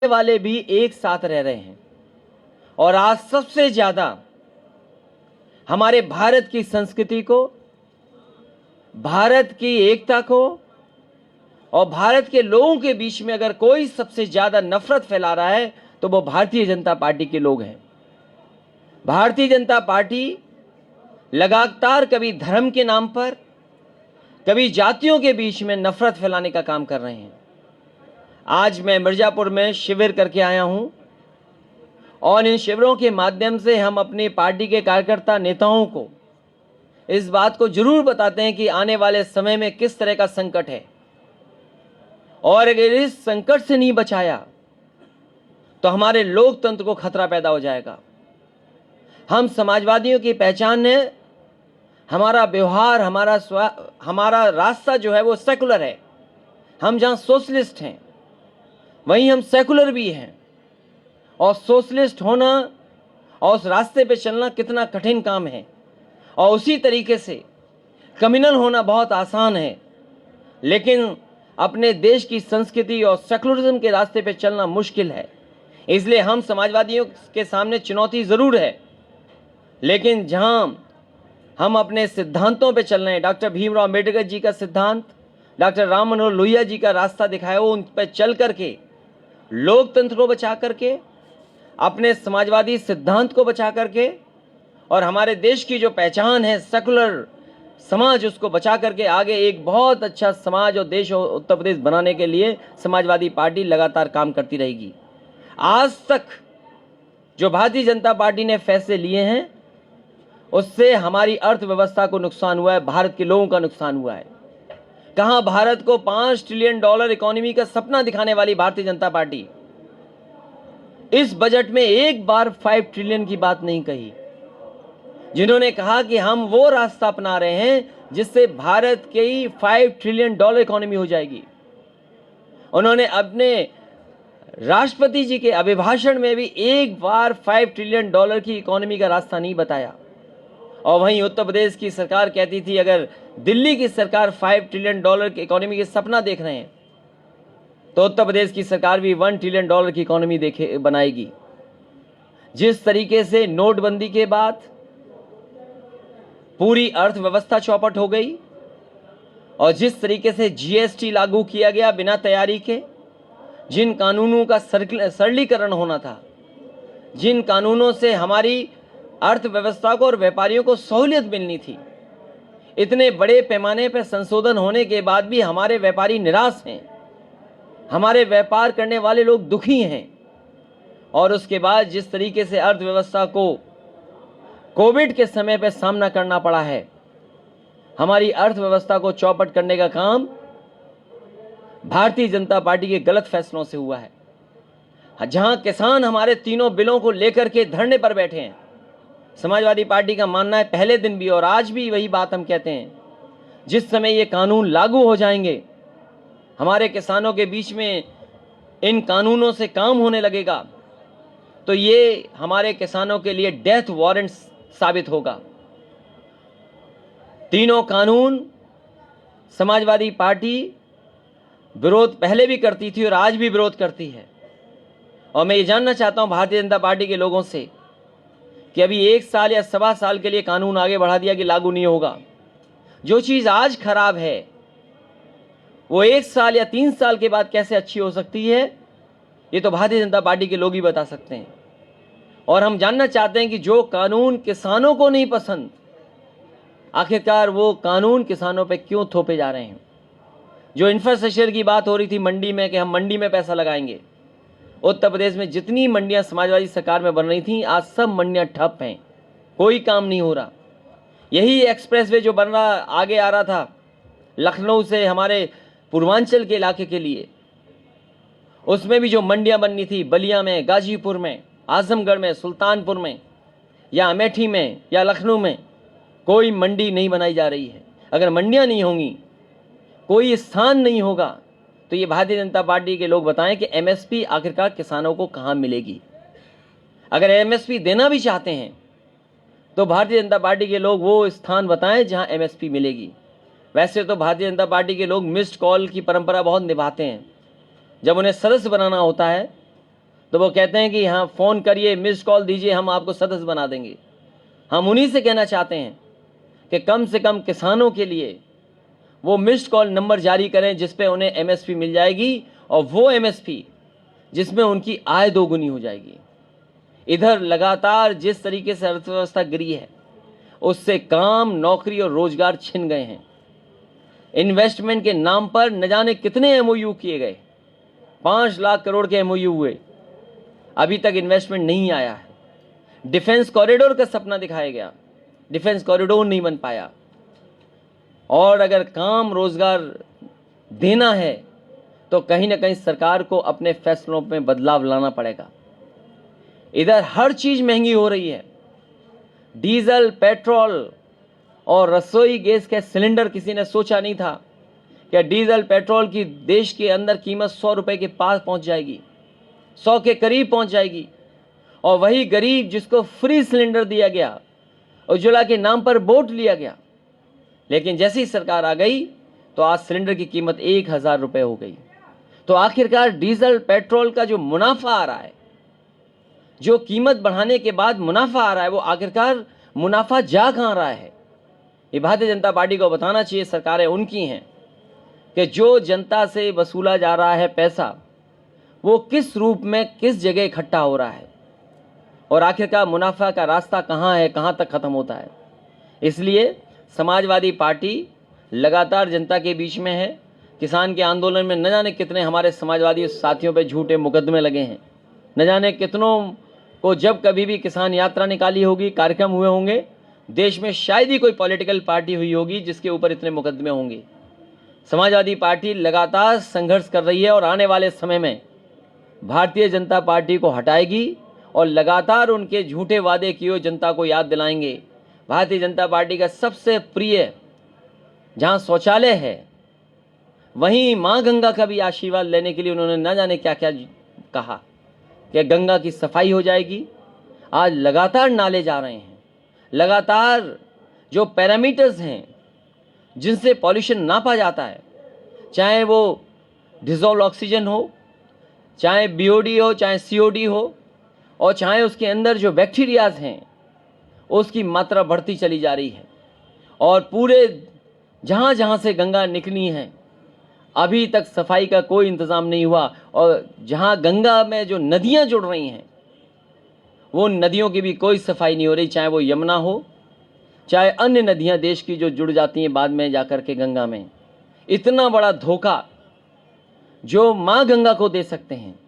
वाले भी एक साथ रह रहे हैं। और आज सबसे ज्यादा हमारे भारत की संस्कृति को, भारत की एकता को और भारत के लोगों के बीच में अगर कोई सबसे ज्यादा नफरत फैला रहा है तो वो भारतीय जनता पार्टी के लोग हैं। भारतीय जनता पार्टी लगातार कभी धर्म के नाम पर, कभी जातियों के बीच में नफरत फैलाने का काम कर रहे हैं। आज मैं मिर्जापुर में शिविर करके आया हूं और इन शिविरों के माध्यम से हम अपनी पार्टी के कार्यकर्ता नेताओं को इस बात को जरूर बताते हैं कि आने वाले समय में किस तरह का संकट है और अगर इस संकट से नहीं बचाया तो हमारे लोकतंत्र को खतरा पैदा हो जाएगा। हम समाजवादियों की पहचान है हमारा व्यवहार, हमारा रास्ता जो है वो सेकुलर है। हम जहां सोशलिस्ट हैं वहीं हम सेकुलर भी हैं। और सोशलिस्ट होना और उस रास्ते पे चलना कितना कठिन काम है, और उसी तरीके से कम्युनल होना बहुत आसान है। लेकिन अपने देश की संस्कृति और सेकुलरिज्म के रास्ते पे चलना मुश्किल है। इसलिए हम समाजवादियों के सामने चुनौती जरूर है, लेकिन जहां हम अपने सिद्धांतों पे चल रहे हैं, डॉक्टर भीमराव अंबेडकर जी का सिद्धांत, डॉक्टर राम मनोहर लोहिया जी का रास्ता दिखाया, वो उन पर चल करके लोकतंत्र को बचा करके, अपने समाजवादी सिद्धांत को बचा करके और हमारे देश की जो पहचान है सेकुलर समाज, उसको बचा करके आगे एक बहुत अच्छा समाज और देश और उत्तर प्रदेश बनाने के लिए समाजवादी पार्टी लगातार काम करती रहेगी। आज तक जो भारतीय जनता पार्टी ने फैसले लिए हैं उससे हमारी अर्थव्यवस्था को नुकसान हुआ है, भारत के लोगों का नुकसान हुआ है। कहां भारत को $5 ट्रिलियन इकोनॉमी का सपना दिखाने वाली भारतीय जनता पार्टी इस बजट में एक बार 5 ट्रिलियन की बात नहीं कही। जिन्होंने कहा कि हम वो रास्ता अपना रहे हैं जिससे भारत की $5 ट्रिलियन इकोनॉमी हो जाएगी। उन्होंने अपने राष्ट्रपति जी के अभिभाषण में भी एक बार $5 ट्रिलियन की इकोनॉमी का रास्ता नहीं बताया। और वहीं उत्तर प्रदेश की सरकार कहती थी अगर दिल्ली की सरकार $5 ट्रिलियन की इकोनॉमी के सपना देख रहे हैं तो उत्तर प्रदेश की सरकार भी $1 ट्रिलियन की इकोनॉमी बनाएगी। जिस तरीके से नोटबंदी के बाद पूरी अर्थव्यवस्था चौपट हो गई और जिस तरीके से जीएसटी लागू किया गया बिना तैयारी के, जिन कानूनों का सरलीकरण होना था, जिन कानूनों से हमारी अर्थव्यवस्था को और व्यापारियों को सहूलियत मिलनी थी, इतने बड़े पैमाने पर संशोधन होने के बाद भी हमारे व्यापारी निराश हैं, हमारे व्यापार करने वाले लोग दुखी हैं। और उसके बाद जिस तरीके से अर्थव्यवस्था को कोविड के समय पर सामना करना पड़ा है, हमारी अर्थव्यवस्था को चौपट करने का काम भारतीय जनता पार्टी के गलत फैसलों से हुआ है। जहां किसान हमारे तीनों बिलों को लेकर के धरने पर बैठे हैं, समाजवादी पार्टी का मानना है पहले दिन भी और आज भी वही बात हम कहते हैं, जिस समय ये कानून लागू हो जाएंगे हमारे किसानों के बीच में इन कानूनों से काम होने लगेगा तो ये हमारे किसानों के लिए डेथ वारंट साबित होगा। तीनों कानून समाजवादी पार्टी विरोध पहले भी करती थी और आज भी विरोध करती है। और मैं ये जानना चाहता हूं भारतीय जनता पार्टी के लोगों से कि अभी 1 साल या 1.25 साल के लिए कानून आगे बढ़ा दिया कि लागू नहीं होगा। जो चीज आज खराब है वो 1 साल या 3 साल के बाद कैसे अच्छी हो सकती है, ये तो भारतीय जनता पार्टी के लोग ही बता सकते हैं। और हम जानना चाहते हैं कि जो कानून किसानों को नहीं पसंद, आखिरकार वो कानून किसानों पे क्यों थोपे जा रहे हैं। जो इंफ्रास्ट्रक्चर की बात हो रही थी मंडी में कि हम मंडी में पैसा लगाएंगे, उत्तर प्रदेश में जितनी मंडियां समाजवादी सरकार में बन रही थी आज सब मंडियां ठप हैं, कोई काम नहीं हो रहा। यही एक्सप्रेसवे जो बन रहा आगे आ रहा था लखनऊ से हमारे पूर्वांचल के इलाके के लिए, उसमें भी जो मंडियां बननी थी बलिया में, गाजीपुर में, आजमगढ़ में, सुल्तानपुर में या अमेठी में या लखनऊ में, कोई मंडी नहीं बनाई जा रही है। अगर मंडियां नहीं होंगी, कोई स्थान नहीं होगा, तो ये भारतीय जनता पार्टी के लोग बताएं कि एमएसपी आखिरकार किसानों को कहां मिलेगी। अगर एमएसपी देना भी चाहते हैं तो भारतीय जनता पार्टी के लोग वो स्थान बताएं जहां एमएसपी मिलेगी। वैसे तो भारतीय जनता पार्टी के लोग मिस्ड कॉल की परंपरा बहुत निभाते हैं। जब उन्हें सदस्य बनाना होता है तो वो कहते हैं कि हाँ फ़ोन करिए, मिस्ड कॉल दीजिए, हम आपको सदस्य बना देंगे। हम उन्हीं से कहना चाहते हैं कि कम से कम किसानों के लिए वो मिस्ड कॉल नंबर जारी करें जिस पे उन्हें एमएसपी मिल जाएगी, और वो एमएसपी जिसमें उनकी आय दोगुनी हो जाएगी। इधर लगातार जिस तरीके से अर्थव्यवस्था गिरी है उससे काम, नौकरी और रोजगार छिन गए हैं। इन्वेस्टमेंट के नाम पर न जाने कितने एमओयू किए गए, 5 लाख करोड़ के एमओयू हुए, अभी तक इन्वेस्टमेंट नहीं आया है। डिफेंस कॉरिडोर का सपना दिखाया गया, डिफेंस कॉरिडोर नहीं बन पाया। और अगर काम रोजगार देना है तो कहीं ना कहीं सरकार को अपने फैसलों में बदलाव लाना पड़ेगा। इधर हर चीज महंगी हो रही है, डीजल, पेट्रोल और रसोई गैस के सिलेंडर। किसी ने सोचा नहीं था कि डीजल पेट्रोल की देश के अंदर कीमत 100 रुपए के पास पहुंच जाएगी, 100 के करीब पहुंच जाएगी। और वही गरीब जिसको फ्री सिलेंडर दिया गया, उज्ज्वला के नाम पर वोट लिया गया, लेकिन जैसी सरकार आ गई तो आज सिलेंडर की कीमत 1000 रुपए हो गई। तो आखिरकार डीजल पेट्रोल का जो मुनाफा आ रहा है, जो कीमत बढ़ाने के बाद मुनाफा आ रहा है, वो आखिरकार मुनाफा जा कहां रहा है? ये भारतीय जनता पार्टी को बताना चाहिए। सरकारें उनकी हैं कि जो जनता से वसूला जा रहा है पैसा, वो किस रूप में किस जगह इकट्ठा हो रहा है, और आखिरकार मुनाफा का रास्ता कहां है, कहां तक खत्म होता है। इसलिए समाजवादी पार्टी लगातार जनता के बीच में है। किसान के आंदोलन में न जाने कितने हमारे समाजवादी साथियों पे झूठे मुकदमे लगे हैं, न जाने कितनों को जब कभी भी किसान यात्रा निकाली होगी, कार्यक्रम हुए होंगे, देश में शायद ही कोई पॉलिटिकल पार्टी हुई होगी जिसके ऊपर इतने मुकदमे होंगे। समाजवादी पार्टी लगातार संघर्ष कर रही है और आने वाले समय में भारतीय जनता पार्टी को हटाएगी और लगातार उनके झूठे वादे किए जनता को याद दिलाएंगे। भारतीय जनता पार्टी का सबसे प्रिय जहां शौचालय है, वहीं मां गंगा का भी आशीर्वाद लेने के लिए उन्होंने न जाने क्या क्या कहा कि गंगा की सफाई हो जाएगी। आज लगातार नाले जा रहे हैं, लगातार जो पैरामीटर्स हैं जिनसे पॉल्यूशन नापा जाता है, चाहे वो डिजॉल्व ऑक्सीजन हो, चाहे बीओडी हो, चाहे सीओडी हो, और चाहे उसके अंदर जो बैक्टीरियाज हैं उसकी मात्रा बढ़ती चली जा रही है। और पूरे जहाँ जहाँ से गंगा निकली है अभी तक सफाई का कोई इंतज़ाम नहीं हुआ। और जहाँ गंगा में जो नदियाँ जुड़ रही हैं वो नदियों की भी कोई सफाई नहीं हो रही, चाहे वो यमुना हो, चाहे अन्य नदियाँ देश की जो जुड़ जाती हैं बाद में जाकर के गंगा में। इतना बड़ा धोखा जो माँ गंगा को दे सकते हैं,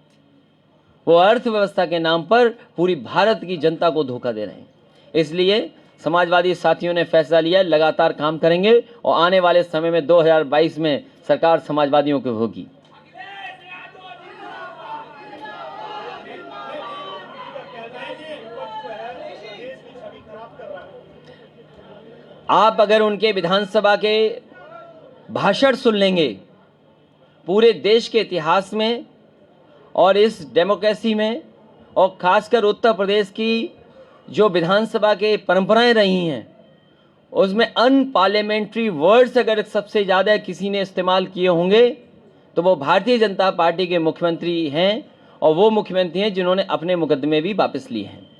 वो अर्थव्यवस्था के नाम पर पूरी भारत की जनता को धोखा दे रहे हैं। इसलिए समाजवादी साथियों ने फैसला लिया, लगातार काम करेंगे और आने वाले समय में 2022 में सरकार समाजवादियों की होगी। आप अगर उनके विधानसभा के भाषण सुन लेंगे, पूरे देश के इतिहास में और इस डेमोक्रेसी में, और खासकर उत्तर प्रदेश की जो विधानसभा के परंपराएं रही हैं, उसमें अनपार्लियामेंट्री वर्ड्स अगर सबसे ज़्यादा किसी ने इस्तेमाल किए होंगे तो वो भारतीय जनता पार्टी के मुख्यमंत्री हैं, और वो मुख्यमंत्री हैं जिन्होंने अपने मुकदमे भी वापस लिए हैं।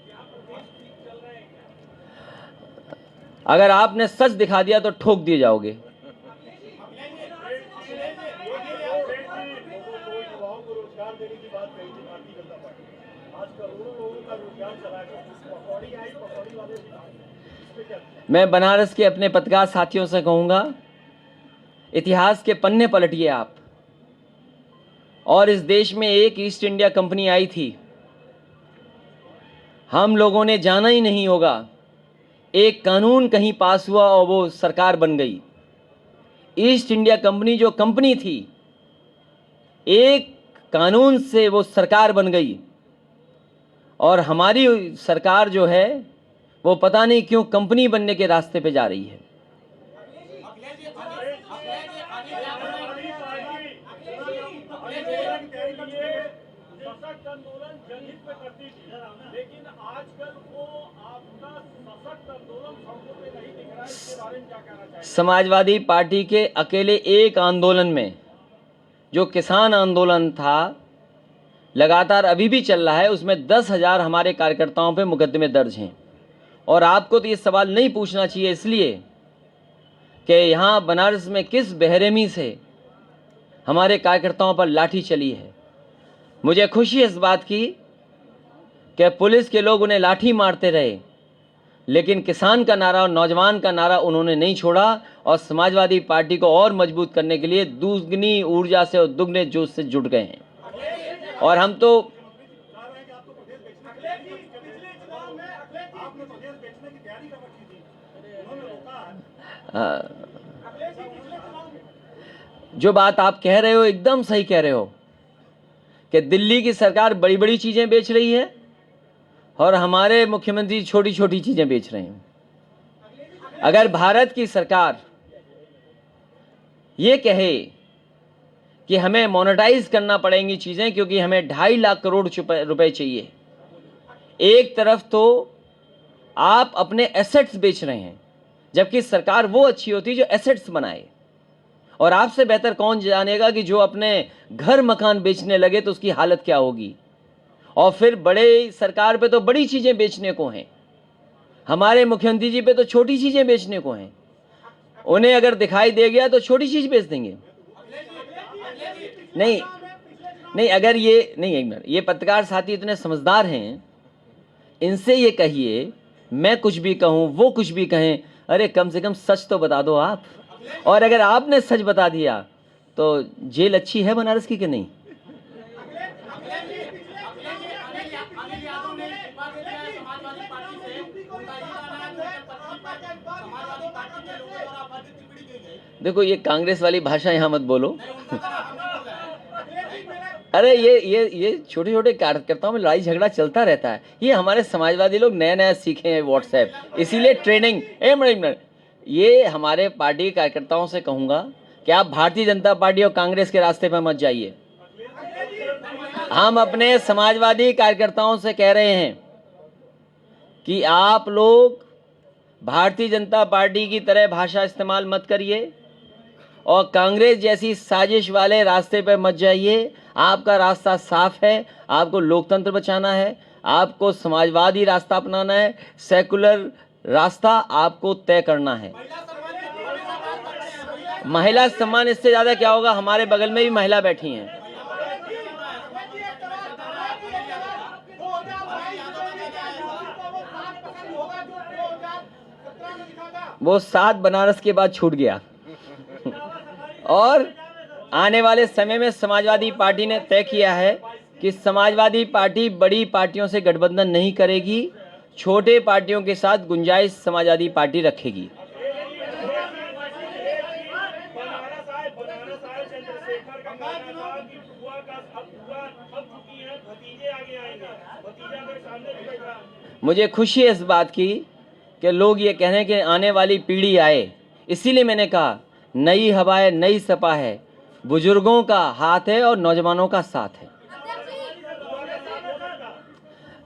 अगर आपने सच दिखा दिया तो ठोक दिए जाओगे। मैं बनारस के अपने पत्रकार साथियों से कहूंगा, इतिहास के पन्ने पलटिए आप। और इस देश में एक ईस्ट इंडिया कंपनी आई थी, हम लोगों ने जाना ही नहीं होगा। एक कानून कहीं पास हुआ और वो सरकार बन गई। ईस्ट इंडिया कंपनी जो कंपनी थी, एक कानून से वो सरकार बन गई। और हमारी सरकार जो है वो पता नहीं क्यों कंपनी बनने के रास्ते पे जा रही है। समाजवादी पार्टी के अकेले एक आंदोलन में, जो किसान आंदोलन था, लगातार अभी भी चल रहा है, उसमें 10,000 हमारे कार्यकर्ताओं पे मुकदमे दर्ज हैं। और आपको तो ये सवाल नहीं पूछना चाहिए, इसलिए कि यहाँ बनारस में किस बेरहमी से हमारे कार्यकर्ताओं पर लाठी चली है। मुझे खुशी है इस बात की कि पुलिस के लोग उन्हें लाठी मारते रहे, लेकिन किसान का नारा और नौजवान का नारा उन्होंने नहीं छोड़ा और समाजवादी पार्टी को और मजबूत करने के लिए दुगनी ऊर्जा से और दुगने जोश से जुट गए हैं। और हम तो जो बात आप कह रहे हो एकदम सही कह रहे हो कि दिल्ली की सरकार बड़ी बड़ी चीजें बेच रही है और हमारे मुख्यमंत्री छोटी छोटी चीजें बेच रहे हैं। अगर भारत की सरकार ये कहे कि हमें मोनेटाइज करना पड़ेंगी चीजें क्योंकि हमें 2.5 लाख करोड़ रुपए चाहिए, एक तरफ तो आप अपने एसेट्स बेच रहे हैं, जबकि सरकार वो अच्छी होती जो एसेट्स बनाए। और आपसे बेहतर कौन जानेगा कि जो अपने घर मकान बेचने लगे तो उसकी हालत क्या होगी। और फिर बड़े सरकार पे तो बड़ी चीजें बेचने को हैं, हमारे मुख्यमंत्री जी पे तो छोटी चीजें बेचने को हैं। उन्हें अगर दिखाई दे गया तो छोटी चीज बेच देंगे। नहीं नहीं, अगर ये नहीं, एक मिनट, ये पत्रकार साथी इतने समझदार हैं, इनसे ये कहिए मैं कुछ भी कहूं वो कुछ भी कहें, अरे कम से कम सच तो बता दो आप। और अगर आपने सच बता दिया तो जेल अच्छी है बनारस की कि नहीं? देखो, ये कांग्रेस वाली भाषा यहां मत बोलो। अरे ये छोटे छोटे कार्यकर्ताओं में लड़ाई झगड़ा चलता रहता है। ये हमारे समाजवादी लोग नया नया सीखे हैं व्हाट्सएप, इसीलिए ट्रेनिंग। ये हमारे पार्टी के कार्यकर्ताओं से कहूंगा कि आप भारतीय जनता पार्टी और कांग्रेस के रास्ते पर मत जाइए। हम अपने समाजवादी कार्यकर्ताओं से कह रहे हैं कि आप लोग भारतीय जनता पार्टी की तरह भाषा इस्तेमाल मत करिए और कांग्रेस जैसी साजिश वाले रास्ते पर मत जाइए। आपका रास्ता साफ है, आपको लोकतंत्र बचाना है, आपको समाजवादी रास्ता अपनाना है, सेकुलर रास्ता आपको तय करना है। महिला सम्मान इससे ज्यादा क्या होगा? हमारे बगल में भी महिला बैठी हैं। वो 7 बनारस के बाद छूट गया। और आने वाले समय में समाजवादी पार्टी ने तय किया है कि समाजवादी पार्टी बड़ी पार्टियों से गठबंधन नहीं करेगी, छोटे पार्टियों के साथ गुंजाइश समाजवादी पार्टी रखेगी। मुझे खुशी है इस बात की कि लोग ये कह रहे हैं कि आने वाली पीढ़ी आए, इसीलिए मैंने कहा नई हवा है, नई सपा है, बुजुर्गों का हाथ है और नौजवानों का साथ है।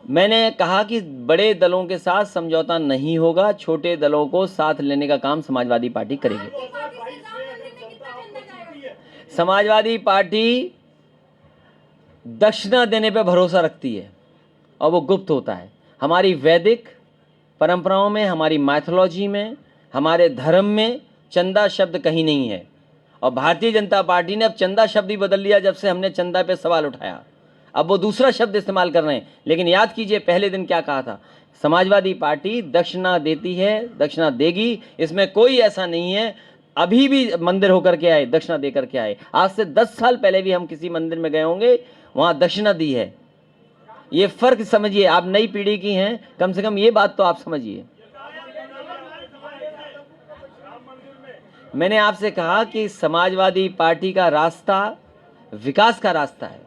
मैंने कहा कि बड़े दलों के साथ समझौता नहीं होगा, छोटे दलों को साथ लेने का काम समाजवादी पार्टी करेगी। समाजवादी पार्टी दक्षिणा देने पर भरोसा रखती है और वो गुप्त होता है। हमारी वैदिक परंपराओं में, हमारी माइथोलॉजी में, हमारे धर्म में चंदा शब्द कहीं नहीं है। और भारतीय जनता पार्टी ने अब चंदा शब्द ही बदल लिया जब से हमने चंदा पे सवाल उठाया। अब वो दूसरा शब्द इस्तेमाल कर रहे हैं। लेकिन याद कीजिए पहले दिन क्या कहा था, समाजवादी पार्टी दक्षिणा देती है, दक्षिणा देगी, इसमें कोई ऐसा नहीं है। अभी भी मंदिर होकर के आए, दक्षिणा देकर के आए। आज से 10 साल पहले भी हम किसी मंदिर में गए होंगे, वहां दक्षिणा दी है। ये फर्क समझिए, आप नई पीढ़ी की हैं, कम से कम ये बात तो आप समझिए। मैंने आपसे कहा कि समाजवादी पार्टी का रास्ता विकास का रास्ता है।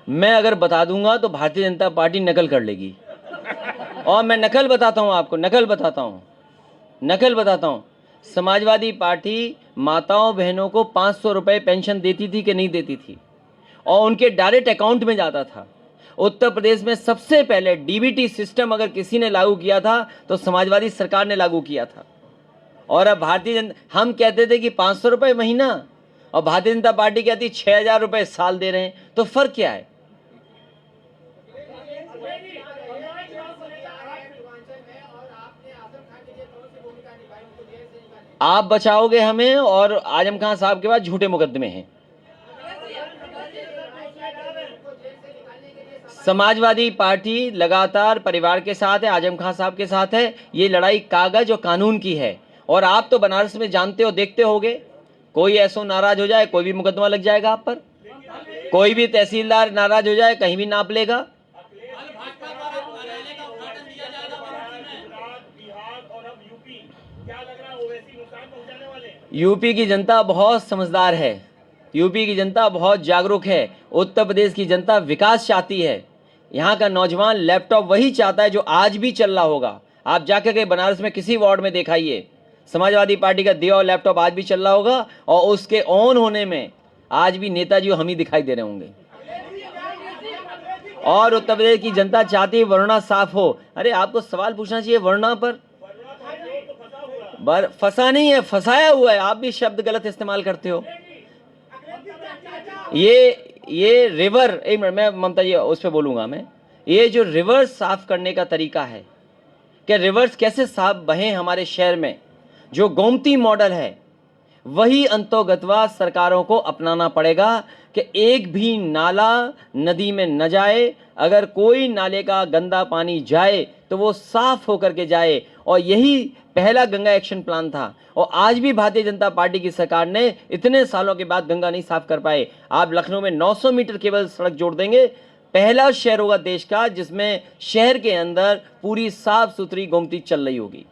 मैं अगर बता दूंगा तो भारतीय जनता पार्टी नकल कर लेगी। और मैं नकल बताता हूं आपको, नकल बताता हूं। समाजवादी पार्टी माताओं बहनों को 500 रुपए पेंशन देती थी कि नहीं देती थी, और उनके डायरेक्ट अकाउंट में जाता था। उत्तर प्रदेश में सबसे पहले डीबीटी सिस्टम अगर किसी ने लागू किया था तो समाजवादी सरकार ने लागू किया था। और अब भारतीय जनता, हम कहते थे कि 500 रुपये महीना और भारतीय जनता पार्टी कहती 6,000 रुपये साल दे रहे हैं, तो फर्क क्या है? आप बचाओगे हमें और आजम खान साहब के पास झूठे मुकदमे हैं। समाजवादी पार्टी लगातार परिवार के साथ है, आजम खान साहब के साथ है। ये लड़ाई कागज और कानून की है। और आप तो बनारस में जानते हो, देखते होगे, कोई ऐसो नाराज हो जाए कोई भी मुकदमा लग जाएगा आप पर। कोई भी तहसीलदार नाराज हो जाए कहीं भी नाप लेगा। यूपी की जनता बहुत समझदार है, यूपी की जनता बहुत जागरूक है। उत्तर प्रदेश की जनता विकास चाहती है। यहाँ का नौजवान लैपटॉप वही चाहता है जो आज भी चल रहा होगा। आप जाकर के बनारस में किसी वार्ड में दिखाइए, समाजवादी पार्टी का दिया हुआ लैपटॉप आज भी चल रहा होगा और उसके ऑन होने में आज भी नेताजी हम ही दिखाई दे रहे होंगे। और उत्तर प्रदेश की जनता चाहती है वरुणा साफ हो। अरे आपको सवाल पूछना चाहिए वरुणा पर, फंसा नहीं है, फंसाया हुआ है। आप भी शब्द गलत इस्तेमाल करते हो। ये रिवर, एक मिनट मैं ममता जी उस पर बोलूंगा मैं। ये जो रिवर्स साफ करने का तरीका है कि रिवर्स कैसे साफ बहे हमारे शहर में, जो गोमती मॉडल है, वही अंतोगत्वा सरकारों को अपनाना पड़ेगा कि एक भी नाला नदी में न जाए। अगर कोई नाले का गंदा पानी जाए तो वो साफ होकर के जाए। और यही पहला गंगा एक्शन प्लान था। और आज भी भारतीय जनता पार्टी की सरकार ने इतने सालों के बाद गंगा नहीं साफ कर पाए। आप लखनऊ में 900 मीटर केवल सड़क जोड़ देंगे, पहला शहर होगा देश का जिसमें शहर के अंदर पूरी साफ सुथरी गोमती चल रही होगी।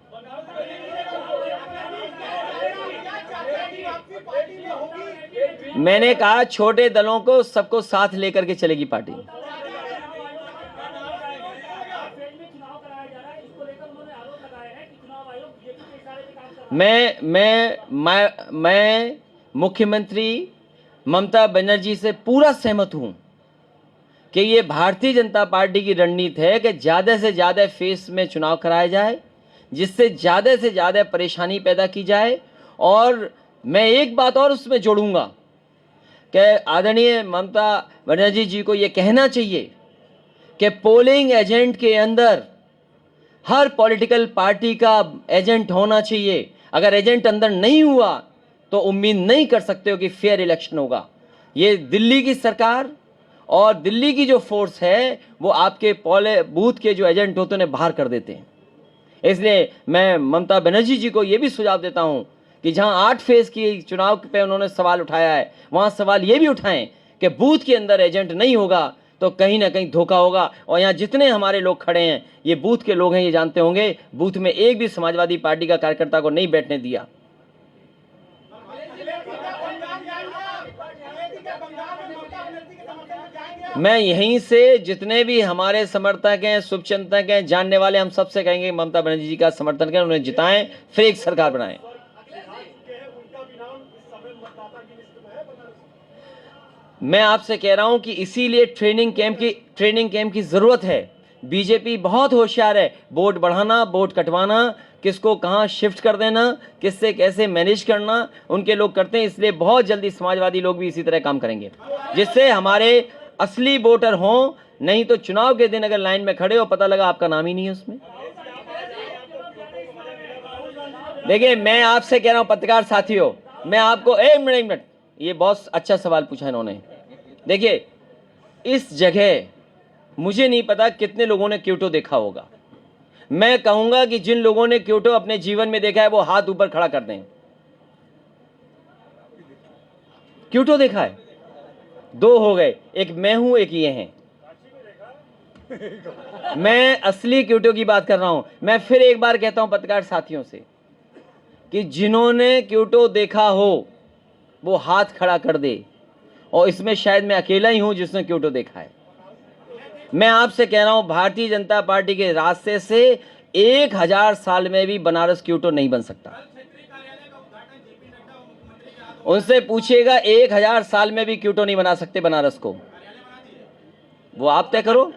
मैंने कहा छोटे दलों को सबको साथ लेकर के चलेगी पार्टी। मैं मुख्यमंत्री ममता बनर्जी से पूरा सहमत हूं कि ये भारतीय जनता पार्टी की रणनीति है कि ज़्यादा से ज़्यादा फेस में चुनाव कराया जाए, जिससे ज़्यादा से ज़्यादा परेशानी पैदा की जाए। और मैं एक बात और उसमें जोड़ूंगा कि आदरणीय ममता बनर्जी जी को ये कहना चाहिए कि पोलिंग एजेंट के अंदर हर पॉलिटिकल पार्टी का एजेंट होना चाहिए। अगर एजेंट अंदर नहीं हुआ तो उम्मीद नहीं कर सकते हो कि फेयर इलेक्शन होगा। ये दिल्ली की सरकार और दिल्ली की जो फोर्स है वो आपके बूथ के जो एजेंट होते हैं उन्हें बाहर कर देते हैं। इसलिए मैं ममता बनर्जी जी को ये भी सुझाव देता हूं कि जहां 8 फेज की चुनाव पे उन्होंने सवाल उठाया है, वहां सवाल ये भी उठाएं कि बूथ के अंदर एजेंट नहीं होगा तो कहीं ना कहीं धोखा होगा। और यहाँ जितने हमारे लोग खड़े हैं ये बूथ के लोग हैं, ये जानते होंगे बूथ में एक भी समाजवादी पार्टी का कार्यकर्ता को नहीं बैठने दिया। मैं यहीं से जितने भी हमारे समर्थक हैं, शुभचिंतक हैं, जानने वाले, हम सबसे कहेंगे ममता बनर्जी जी का समर्थन करें, उन्हें जिताएं, फिर एक सरकार बनाएं। मैं आपसे कह रहा हूं कि इसीलिए ट्रेनिंग कैंप की जरूरत है। बीजेपी बहुत होशियार है, वोट बढ़ाना, वोट कटवाना, किसको कहां शिफ्ट कर देना, किससे कैसे मैनेज करना, उनके लोग करते हैं। इसलिए बहुत जल्दी समाजवादी लोग भी इसी तरह काम करेंगे जिससे हमारे असली वोटर हों। नहीं तो चुनाव के दिन अगर लाइन में खड़े हो, पता लगा आपका नाम ही नहीं है उसमें। देखिए मैं आपसे कह रहा हूं पत्रकार साथियों, मैं आपको एक मिनट, ये बहुत अच्छा सवाल पूछा इन्होंने। देखिए इस जगह मुझे नहीं पता कितने लोगों ने क्योटो देखा होगा। मैं कहूंगा कि जिन लोगों ने क्योटो अपने जीवन में देखा है वो हाथ ऊपर खड़ा कर दें। क्योटो देखा है? 2 हो गए, एक मैं हूं, एक ये हैं। मैं असली क्योटो की बात कर रहा हूं। मैं फिर एक बार कहता हूं पत्रकार साथियों से कि जिन्होंने क्योटो देखा हो वो हाथ खड़ा कर दे। और इसमें शायद मैं अकेला ही हूं जिसने क्योटो देखा है। मैं आपसे कह रहा हूं भारतीय जनता पार्टी के रास्ते से 1000 साल में भी बनारस क्योटो नहीं बन सकता। उनसे पूछिएगा 1000 साल में भी क्योटो नहीं बना सकते बनारस को। वो आप तय करो।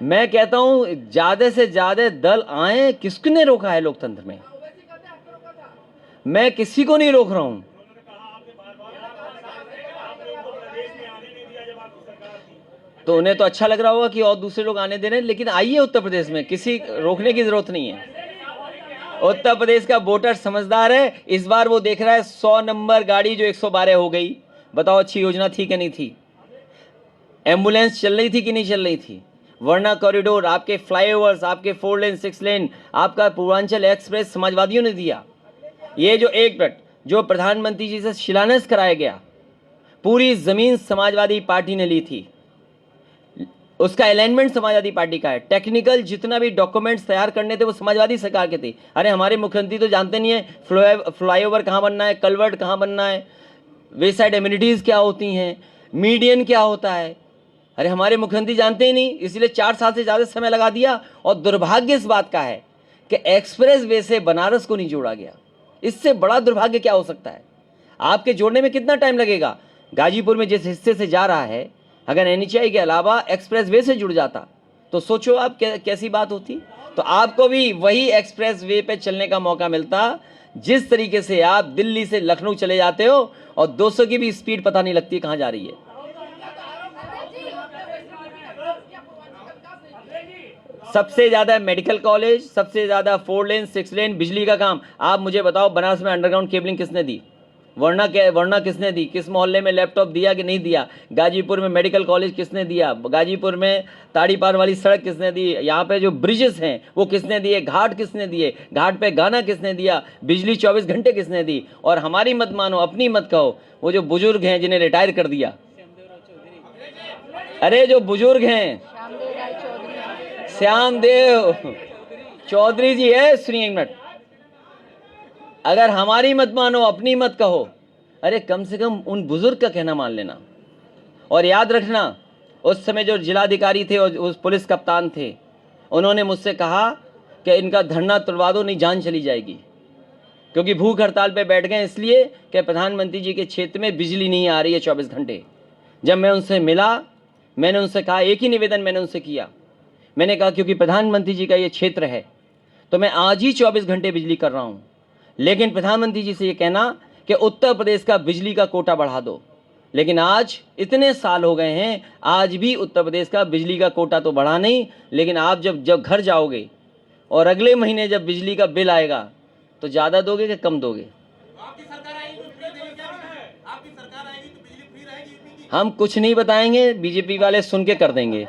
मैं कहता हूं ज्यादा से ज्यादा दल आए, किसने रोका है लोकतंत्र में? मैं किसी को नहीं रोक रहा हूं। तो उन्हें तो अच्छा लग रहा होगा कि और दूसरे लोग आने दे रहे हैं, लेकिन आइए उत्तर प्रदेश में, किसी रोकने की जरूरत नहीं है। उत्तर प्रदेश का वोटर समझदार है। इस बार वो देख रहा है 100 नंबर गाड़ी जो 112 हो गई। बताओ अच्छी योजना थी कि नहीं थी? एम्बुलेंस चल रही थी कि नहीं चल रही थी? वर्णा कॉरिडोर, आपके फ्लाईओवर्स, आपके 4 लेन 6 लेन, आपका पूर्वांचल एक्सप्रेस समाजवादियों ने दिया। ये जो एक मिनट जो प्रधानमंत्री जी से शिलान्यास कराया गया, पूरी जमीन समाजवादी पार्टी ने ली थी। उसका अलाइनमेंट समाजवादी पार्टी का है। टेक्निकल जितना भी डॉक्यूमेंट्स तैयार करने थे वो समाजवादी सरकार के थे। अरे हमारे मुख्यमंत्री तो जानते नहीं है फ्लाईओवर कहाँ बनना है, कलवर्ट कहाँ बनना है, वे साइड एमिनिटीज क्या होती हैं, मीडियन क्या होता है। अरे हमारे मुख्यमंत्री जानते ही नहीं, इसलिए 4 साल से ज़्यादा समय लगा दिया। और दुर्भाग्य इस बात का है कि एक्सप्रेस वे से बनारस को नहीं जोड़ा गया। इससे बड़ा दुर्भाग्य क्या हो सकता है? आपके जोड़ने में कितना टाइम लगेगा? गाजीपुर में जिस हिस्से से जा रहा है, अगर एनएचआई के अलावा एक्सप्रेस वे से जुड़ जाता तो सोचो आप कैसी बात होती। तो आपको भी वही एक्सप्रेस वे पे चलने का मौका मिलता जिस तरीके से आप दिल्ली से लखनऊ चले जाते हो और 200 की भी स्पीड पता नहीं लगती कहाँ जा रही है। सबसे ज्यादा मेडिकल कॉलेज, सबसे ज्यादा 4 लेन 6 लेन, बिजली का काम। आप मुझे बताओ बनारस में अंडरग्राउंड केबलिंग किसने दी? वर्णा किसने दी? किस मोहल्ले में लैपटॉप दिया कि नहीं दिया? गाजीपुर में मेडिकल कॉलेज किसने दिया? गाजीपुर में ताड़ी पार वाली सड़क किसने दी? यहाँ पे जो ब्रिजेस हैं वो किसने दिए? घाट किसने दिए? घाट पे गाना किसने दिया? बिजली 24 घंटे किसने दी? और हमारी मत मानो, अपनी मत कहो, वो जो बुजुर्ग हैं जिन्हें रिटायर कर दिया, अरे जो बुजुर्ग हैं, श्यामदेव चौधरी जी है, सुनिए एक मिनट। अगर हमारी मत मानो, अपनी मत कहो, अरे कम से कम उन बुजुर्ग का कहना मान लेना। और याद रखना, उस समय जो जिलाधिकारी थे और उस पुलिस कप्तान थे, उन्होंने मुझसे कहा कि इनका धरना तुड़वा दो, नहीं जान चली जाएगी। क्योंकि भूख हड़ताल पे बैठ गए इसलिए कि प्रधानमंत्री जी के क्षेत्र में बिजली नहीं आ रही है 24 घंटे। जब मैं उनसे मिला, मैंने उनसे कहा, एक ही निवेदन मैंने उनसे किया। मैंने कहा क्योंकि प्रधानमंत्री जी का ये क्षेत्र है तो मैं आज ही 24 घंटे बिजली कर रहा हूं, लेकिन प्रधानमंत्री जी से ये कहना कि उत्तर प्रदेश का बिजली का कोटा बढ़ा दो। लेकिन आज इतने साल हो गए हैं, आज भी उत्तर प्रदेश का बिजली का कोटा तो बढ़ा नहीं। लेकिन आप जब घर जाओगे और अगले महीने जब बिजली का बिल आएगा तो ज़्यादा दोगे कि कम दोगे? हम कुछ नहीं बताएंगे, बीजेपी वाले सुन के कर देंगे।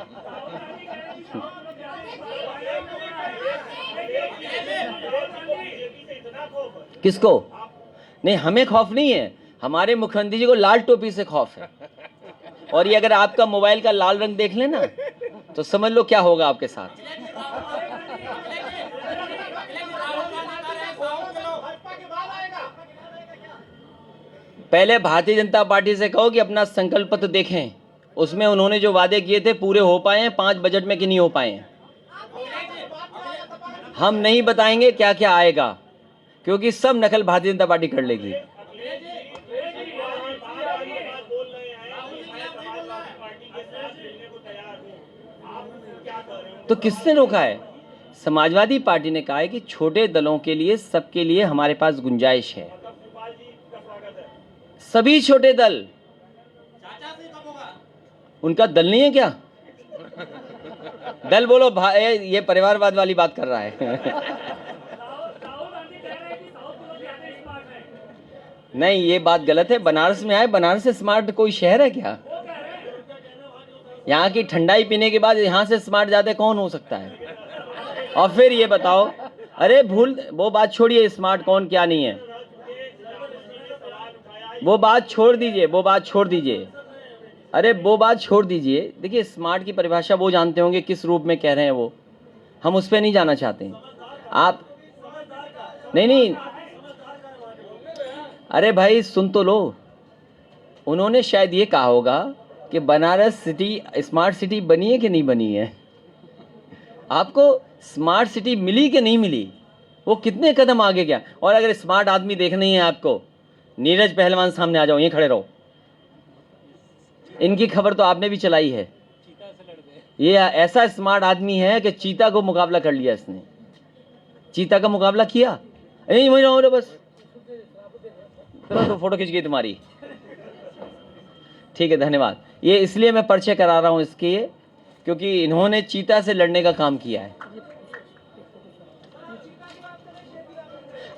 किसको? नहीं, हमें खौफ नहीं है, हमारे मुख्यमंत्री जी को लाल टोपी से खौफ है। और ये अगर आपका मोबाइल का लाल रंग देख लेना तो समझ लो क्या होगा आपके साथ। पहले भारतीय जनता पार्टी से कहो कि अपना संकल्प पत्र देखें, उसमें उन्होंने जो वादे किए थे पूरे हो पाए हैं 5 बजट में कि नहीं हो पाए हैं। हम नहीं बताएंगे क्या क्या आएगा, क्योंकि सब नकल भारतीय जनता पार्टी कर लेगी। तो किसने रोका है? समाजवादी पार्टी ने कहा है कि छोटे दलों के लिए, सबके लिए हमारे पास गुंजाइश है। सभी छोटे दल, उनका दल नहीं है क्या? दल बोलो भाई, ये परिवारवाद वाली बात कर रहा है। नहीं, ये बात गलत है। बनारस में आए, बनारस से स्मार्ट कोई शहर है क्या? यहाँ की ठंडाई पीने के बाद यहाँ से स्मार्ट ज्यादा कौन हो सकता है? और फिर ये बताओ, अरे वो बात छोड़िए, स्मार्ट कौन क्या नहीं है, वो बात छोड़ दीजिए, वो बात छोड़ दीजिए। अरे वो बात छोड़ दीजिए। देखिए, स्मार्ट की परिभाषा वो जानते होंगे किस रूप में कह रहे हैं वो, हम उस पर नहीं जाना चाहते हैं। आप नहीं, अरे भाई सुन तो लो। उन्होंने शायद ये कहा होगा कि बनारस सिटी स्मार्ट सिटी बनी है कि नहीं बनी है। आपको स्मार्ट सिटी मिली कि नहीं मिली, वो कितने कदम आगे गया। और अगर स्मार्ट आदमी देखना ही है आपको, नीरज पहलवान सामने आ जाओ, ये खड़े रहो। इनकी खबर तो आपने भी चलाई है, ये ऐसा स्मार्ट आदमी है कि चीता को मुकाबला कर लिया इसने। चीता का मुकाबला किया नहीं, वही रहो बस, तो फोटो खींच गई तुम्हारी। ठीक है, धन्यवाद। ये इसलिए मैं परिचय करा रहा हूं इसके, क्योंकि इन्होंने चीता से लड़ने का काम किया है।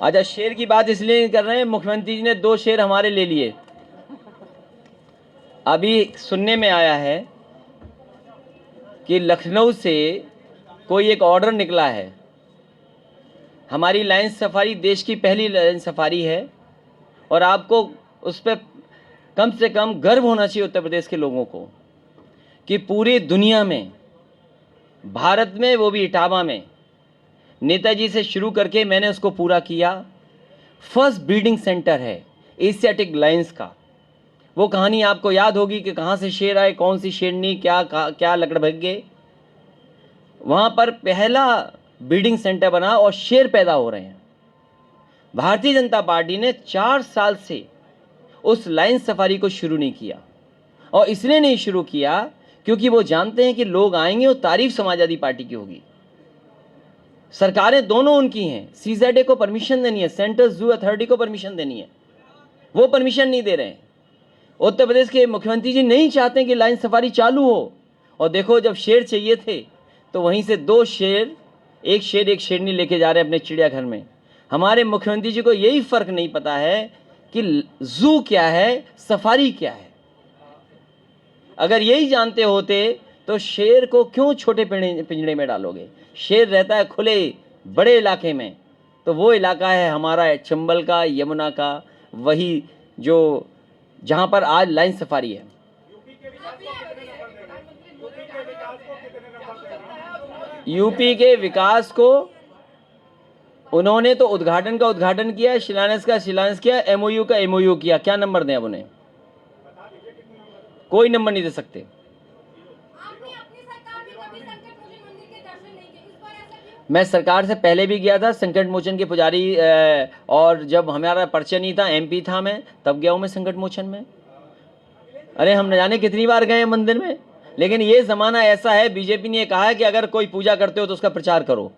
अच्छा, शेर की बात इसलिए नहीं कर रहे हैं, मुख्यमंत्री जी ने 2 शेर हमारे ले लिए। अभी सुनने में आया है कि लखनऊ से कोई एक ऑर्डर निकला है। हमारी लाइन सफारी देश की पहली लाइन सफारी है और आपको उस पर कम से कम गर्व होना चाहिए उत्तर प्रदेश के लोगों को कि पूरी दुनिया में, भारत में, वो भी इटावा में, नेताजी से शुरू करके मैंने उसको पूरा किया। फर्स्ट ब्रीडिंग सेंटर है एशियाटिक लायंस का। वो कहानी आपको याद होगी कि कहाँ से शेर आए, कौन सी शेरनी, क्या लकड़भग्गे। वहाँ पर पहला ब्रीडिंग सेंटर बना और शेर पैदा हो रहे हैं। भारतीय जनता पार्टी ने 4 साल से उस लाइन सफारी को शुरू नहीं किया, और इसलिए नहीं शुरू किया क्योंकि वो जानते हैं कि लोग आएंगे और तारीफ समाजवादी पार्टी की होगी। सरकारें दोनों उनकी हैं, सीजेडए को परमिशन देनी है, सेंट्रल जू अथॉरिटी को परमिशन देनी है, वो परमिशन नहीं दे रहे हैं। उत्तर प्रदेश के मुख्यमंत्री जी नहीं चाहते कि लाइन सफारी चालू हो। और देखो, जब शेर चाहिए थे तो वहीं से 2 शेर, एक शेरनी लेके जा रहे हैं अपने चिड़ियाघर में। हमारे मुख्यमंत्री जी को यही फर्क नहीं पता है कि जू क्या है, सफारी क्या है। अगर यही जानते होते तो शेर को क्यों छोटे पिंजड़े में डालोगे। शेर रहता है खुले बड़े इलाके में, तो वो इलाका है हमारा चंबल का, यमुना का, वही जो जहां पर आज लाइन सफारी है। यूपी के विकास को उन्होंने तो उद्घाटन किया, शिलान्यास किया, एमओयू का एमओयू किया। क्या नंबर दें अब उन्हें? कोई नंबर नहीं दे सकते। मैं सरकार से पहले भी गया था, संकट मोचन के पुजारी, और जब हमारा परिचय नहीं था, एमपी था मैं, तब गया हूं मैं संकट मोचन में। अरे हम न जाने कितनी बार गए मंदिर में। लेकिन ये जमाना ऐसा है, बीजेपी ने कहा है कि अगर कोई पूजा करते हो तो उसका प्रचार करो।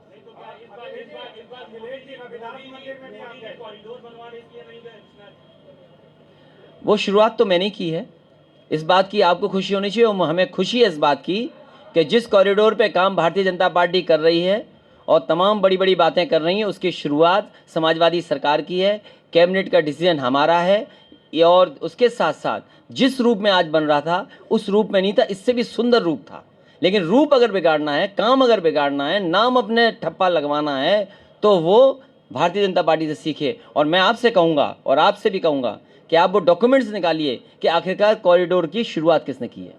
वो शुरुआत तो मैंने की है, इस बात की आपको खुशी होनी चाहिए। और हमें खुशी है इस बात की कि जिस कॉरिडोर पे काम भारतीय जनता पार्टी कर रही है और तमाम बड़ी बड़ी बातें कर रही है, उसकी शुरुआत समाजवादी सरकार की है। कैबिनेट का डिसीजन हमारा है, और उसके साथ साथ जिस रूप में आज बन रहा था उस रूप में नहीं था, इससे भी सुंदर रूप था। लेकिन रूप अगर बिगाड़ना है, काम अगर बिगाड़ना है, नाम अपने ठप्पा लगवाना है, तो वो भारतीय जनता पार्टी से सीखे। और मैं आपसे कहूँगा और आपसे भी कहूँगा कि आप वो डॉक्यूमेंट्स निकालिए कि आखिरकार कॉरिडोर की शुरुआत किसने की है।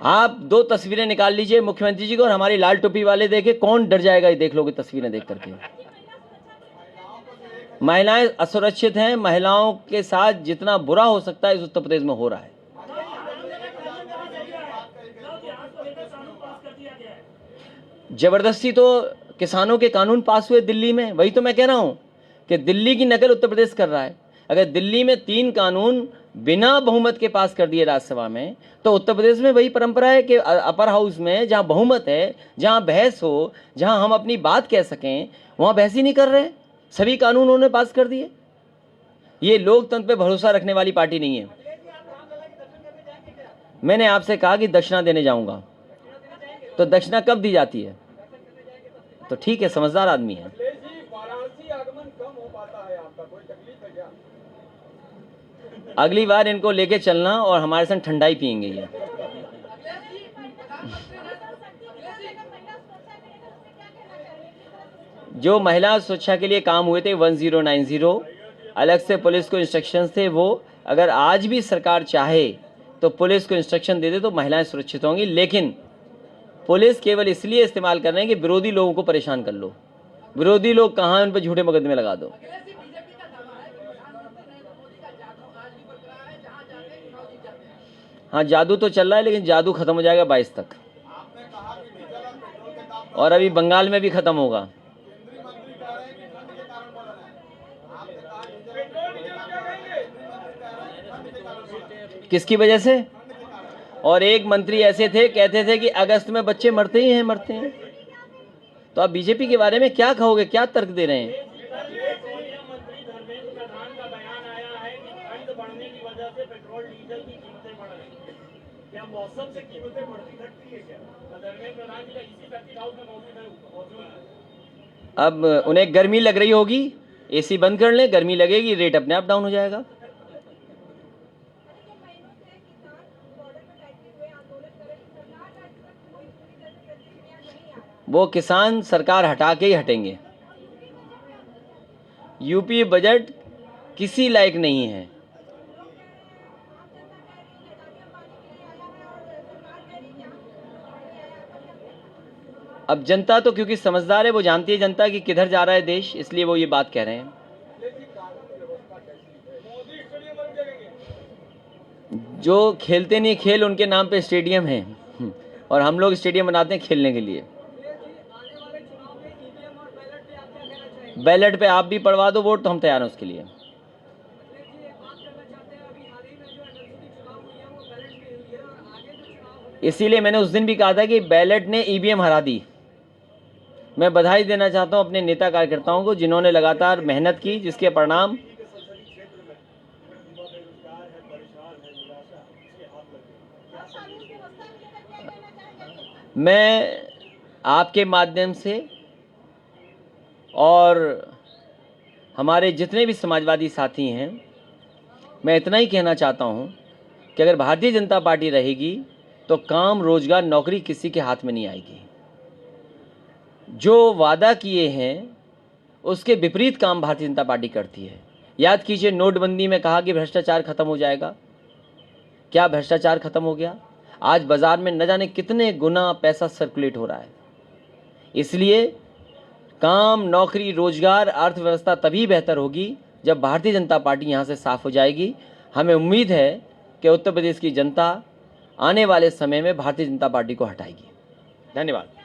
आप 2 तस्वीरें निकाल लीजिए, मुख्यमंत्री जी को और हमारी लाल टोपी वाले, देखे कौन डर जाएगा ये देख लोगे तस्वीरें देख करके। महिलाएं असुरक्षित हैं, महिलाओं के साथ जितना बुरा हो सकता है इस उत्तर प्रदेश में हो रहा है। जबरदस्ती तो किसानों के कानून पास हुए दिल्ली में, वही तो मैं कह रहा हूं कि दिल्ली की नकल उत्तर प्रदेश कर रहा है। अगर दिल्ली में 3 कानून बिना बहुमत के पास कर दिए राज्यसभा में, तो उत्तर प्रदेश में वही परंपरा है कि अपर हाउस में जहां बहुमत है, जहां बहस हो, जहां हम अपनी बात कह सकें, वहां बहस ही नहीं कर रहे। सभी कानून उन्होंने पास कर दिए। ये लोकतंत्र पे भरोसा रखने वाली पार्टी नहीं है। मैंने आपसे कहा कि दक्षिणा देने जाऊंगा, तो दक्षिणा कब दी जाती है? तो ठीक है, समझदार आदमी है। अगली बार इनको लेके चलना और हमारे साथ ठंडाई पियेंगे ये। जो महिला सुरक्षा के लिए काम हुए थे 1090, अलग से पुलिस को इंस्ट्रक्शंस थे, वो अगर आज भी सरकार चाहे तो पुलिस को इंस्ट्रक्शन दे दे तो महिलाएं सुरक्षित होंगी। लेकिन पुलिस केवल इसलिए इस्तेमाल कर रहे हैं कि विरोधी लोगों को परेशान कर लो। विरोधी लोग कहाँ हैं, उन पर झूठे मुकदमे लगा दो। हाँ, जादू तो चल रहा है, लेकिन जादू खत्म हो जाएगा 22 तक, और अभी बंगाल में भी खत्म होगा। किसकी वजह से? और एक मंत्री ऐसे थे, कहते थे कि अगस्त में बच्चे मरते ही हैं, मरते हैं। तो आप बीजेपी के बारे में क्या कहोगे, क्या तर्क दे रहे हैं? मौसम से कीमतें बढ़ती घटती है क्या? धर्मेंद्र प्रधान जी का इसी सर्किट हाउस में मौजूद है। अब उन्हें गर्मी लग रही होगी, एसी बंद कर लें, गर्मी लगेगी, रेट अपने आप डाउन हो जाएगा। वो किसान सरकार हटा के ही हटेंगे। यूपी बजट किसी लायक नहीं है। अब जनता तो क्योंकि समझदार है, वो जानती है जनता कि किधर जा रहा है देश, इसलिए वो ये बात कह रहे हैं। जो खेलते नहीं खेल, उनके नाम पे स्टेडियम है, और हम लोग स्टेडियम बनाते हैं खेलने के लिए। बैलेट पे आप भी पड़वा दो वोट, तो हम तैयार हैं उसके लिए। इसीलिए मैंने उस दिन भी कहा था कि बैलेट ने ईवीएम हरा दी। मैं बधाई देना चाहता हूं अपने नेता कार्यकर्ताओं को, जिन्होंने लगातार मेहनत की, जिसके परिणाम मैं आपके माध्यम से और हमारे जितने भी समाजवादी साथी हैं, मैं इतना ही कहना चाहता हूं कि अगर भारतीय जनता पार्टी रहेगी तो काम, रोजगार, नौकरी किसी के हाथ में नहीं आएगी। जो वादा किए हैं उसके विपरीत काम भारतीय जनता पार्टी करती है। याद कीजिए, नोटबंदी में कहा कि भ्रष्टाचार खत्म हो जाएगा। क्या भ्रष्टाचार खत्म हो गया? आज बाजार में न जाने कितने गुना पैसा सर्कुलेट हो रहा है। इसलिए काम, नौकरी, रोजगार, अर्थव्यवस्था तभी बेहतर होगी जब भारतीय जनता पार्टी यहाँ से साफ हो जाएगी। हमें उम्मीद है कि उत्तर प्रदेश की जनता आने वाले समय में भारतीय जनता पार्टी को हटाएगी। धन्यवाद।